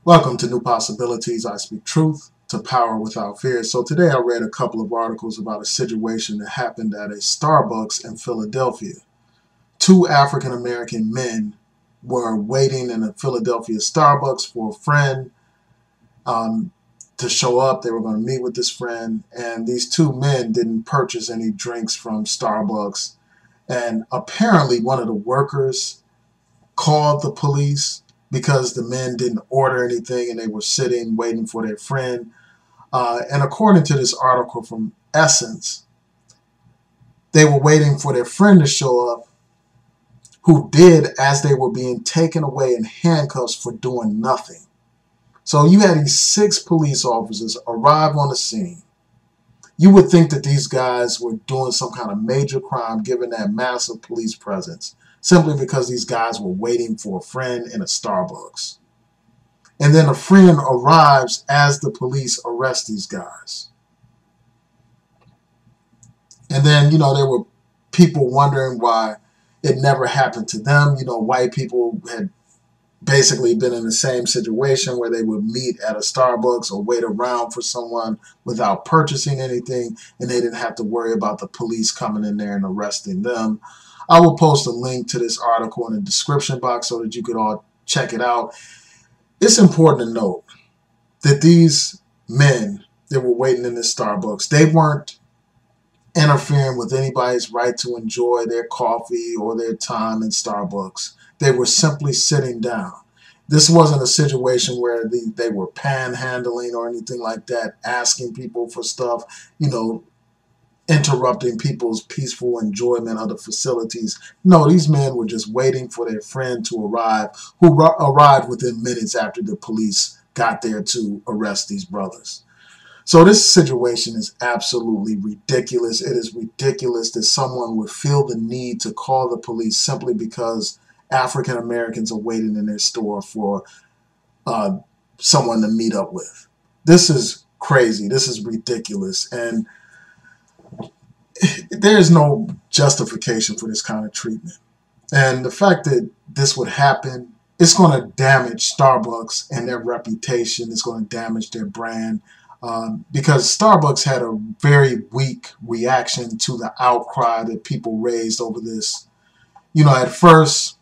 Welcome to New Possibilities. I speak truth to power without fear. So today I read a couple of articles about a situation that happened at a Starbucks in Philadelphia. Two African American men were waiting in a Philadelphia Starbucks for a friend to show up. They were going to meet with this friend, and these two men didn't purchase any drinks from Starbucks. And apparently one of the workers called the police because the men didn't order anything and they were sitting waiting for their friend. And according to this article from Essence, they were waiting for their friend to show up, who did, as they were being taken away in handcuffs for doing nothing. So you had these 6 police officers arrive on the scene. You would think that these guys were doing some kind of major crime given that massive police presence, simply because these guys were waiting for a friend in a Starbucks. And then a friend arrives as the police arrest these guys. And then, there were people wondering why it never happened to them. White people had basically been in the same situation where they would meet at a Starbucks or wait around for someone without purchasing anything, and they didn't have to worry about the police coming in there and arresting them. I will post a link to this article in the description box so that you could all check it out. It's important to note that these men that were waiting in this Starbucks, they weren't interfering with anybody's right to enjoy their coffee or their time in Starbucks. They were simply sitting down. This wasn't a situation where they were panhandling or anything like that, asking people for stuff, interrupting people's peaceful enjoyment of the facilities. No, these men were just waiting for their friend to arrive, who arrived within minutes after the police got there to arrest these brothers. So this situation is absolutely ridiculous. It is ridiculous that someone would feel the need to call the police simply because African Americans are waiting in their store for someone to meet up with. This is crazy. This is ridiculous. And there's no justification for this kind of treatment. And the fact that this would happen, it's going to damage Starbucks and their reputation. It's going to damage their brand because Starbucks had a very weak reaction to the outcry that people raised over this. At first,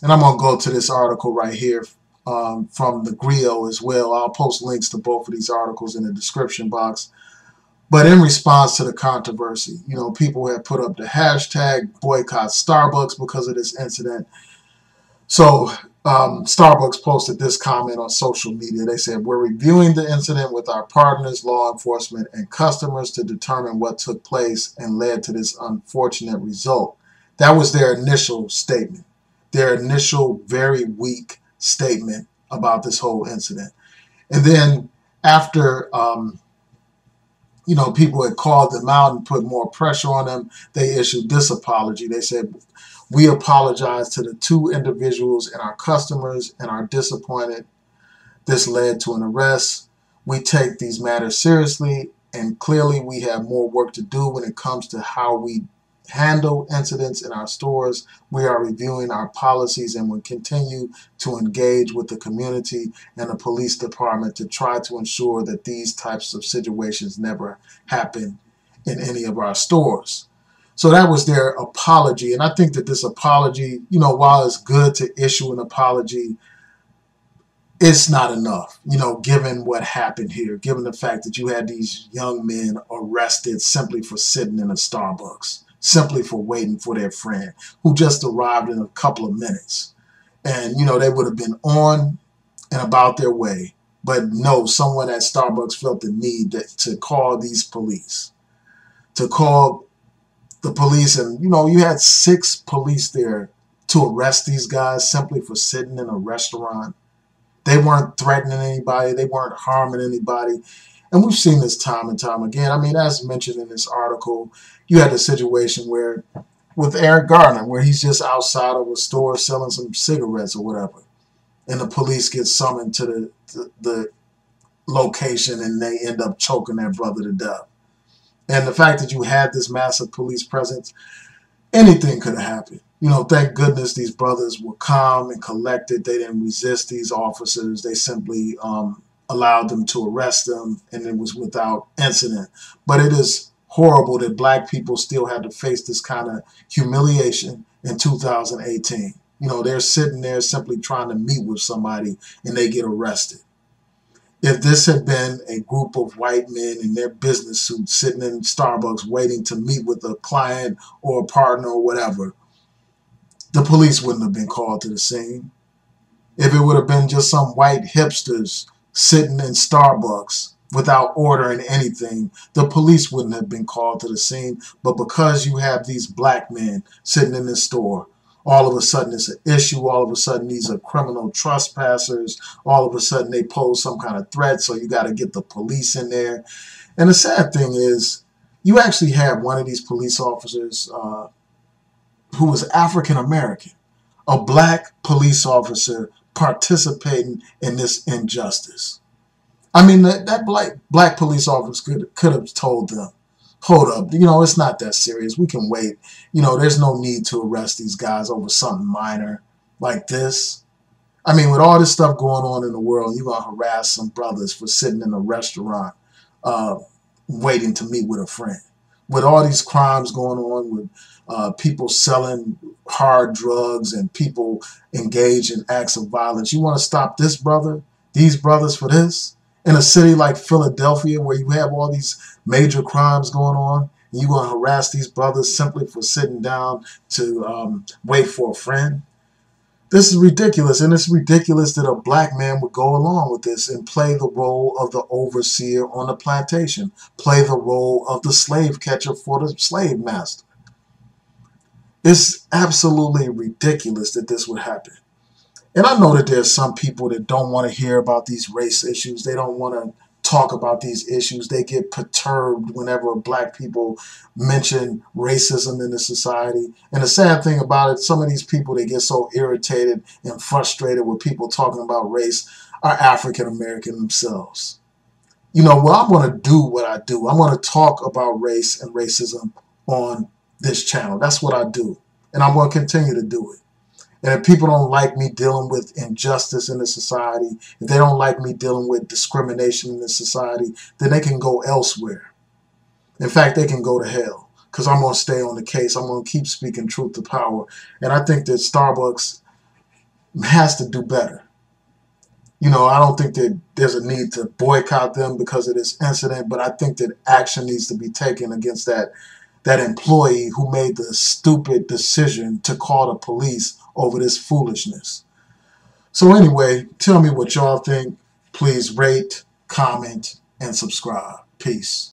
and I'm going to go to this article right here from the Grio as well. I'll post links to both of these articles in the description box. But in response to the controversy, people had put up the hashtag boycott Starbucks because of this incident. So Starbucks posted this comment on social media. They said, "We're reviewing the incident with our partners, law enforcement, and customers to determine what took place and led to this unfortunate result." That was their initial statement, their initial very weak statement about this whole incident. And then after people had called them out and put more pressure on them, they issued this apology. They said, "We apologize to the 2 individuals and our customers and are disappointed this led to an arrest. We take these matters seriously, and clearly we have more work to do when it comes to how we handle incidents in our stores. We are reviewing our policies and will continue to engage with the community and the police department to try to ensure that these types of situations never happen in any of our stores." So that was their apology. And I think that this apology, while it's good to issue an apology, it's not enough, given what happened here, given the fact that you had these young men arrested simply for sitting in a Starbucks, simply for waiting for their friend who just arrived in a couple of minutes. And, they would have been on and about their way. But no, someone at Starbucks felt the need to call these police, to call the police. And, you had 6 police there to arrest these guys simply for sitting in a restaurant. They weren't threatening anybody. They weren't harming anybody. And we've seen this time and time again. I mean, as mentioned in this article, you had a situation with Eric Garner, where he's just outside of a store selling some cigarettes or whatever. And the police get summoned to the location and they end up choking that brother to death. And the fact that you had this massive police presence, anything could have happened. Thank goodness these brothers were calm and collected. They didn't resist these officers. They simply allowed them to arrest them, and it was without incident. But it is horrible that black people still had to face this kind of humiliation in 2018. They're sitting there simply trying to meet with somebody and they get arrested. If this had been a group of white men in their business suits sitting in Starbucks waiting to meet with a client or a partner or whatever, the police wouldn't have been called to the scene. If it would have been just some white hipsters sitting in Starbucks without ordering anything, the police wouldn't have been called to the scene. But because you have these black men sitting in this store, all of a sudden it's an issue. All of a sudden these are criminal trespassers. All of a sudden they pose some kind of threat, so you got to get the police in there. And the sad thing is, you actually have one of these police officers who was African American, a black police officer participating in this injustice. I mean, that black police officer could have told them, hold up, it's not that serious. We can wait. There's no need to arrest these guys over something minor like this. I mean, with all this stuff going on in the world, you're going to harass some brothers for sitting in a restaurant waiting to meet with a friend. With all these crimes going on, with people selling hard drugs and people engaged in acts of violence, you want to stop these brothers for this? In a city like Philadelphia, where you have all these major crimes going on, and you're going to harass these brothers simply for sitting down to wait for a friend? This is ridiculous, and it's ridiculous that a black man would go along with this and play the role of the overseer on the plantation, play the role of the slave catcher for the slave master. It's absolutely ridiculous that this would happen. And I know that there's some people that don't want to hear about these race issues. They don't want to talk about these issues. They get perturbed whenever black people mention racism in the society. And the sad thing about it, some of these people that get so irritated and frustrated with people talking about race are African American themselves. Well, I'm going to do what I do. I'm going to talk about race and racism on this channel. That's what I do. And I'm going to continue to do it. And if people don't like me dealing with injustice in the society, if they don't like me dealing with discrimination in the society, then they can go elsewhere. In fact, they can go to hell, because I'm going to stay on the case. I'm going to keep speaking truth to power. And I think that Starbucks has to do better. I don't think that there's a need to boycott them because of this incident, but I think that action needs to be taken against that employee who made the stupid decision to call the police over this foolishness. So anyway, tell me what y'all think. Please rate, comment, and subscribe. Peace.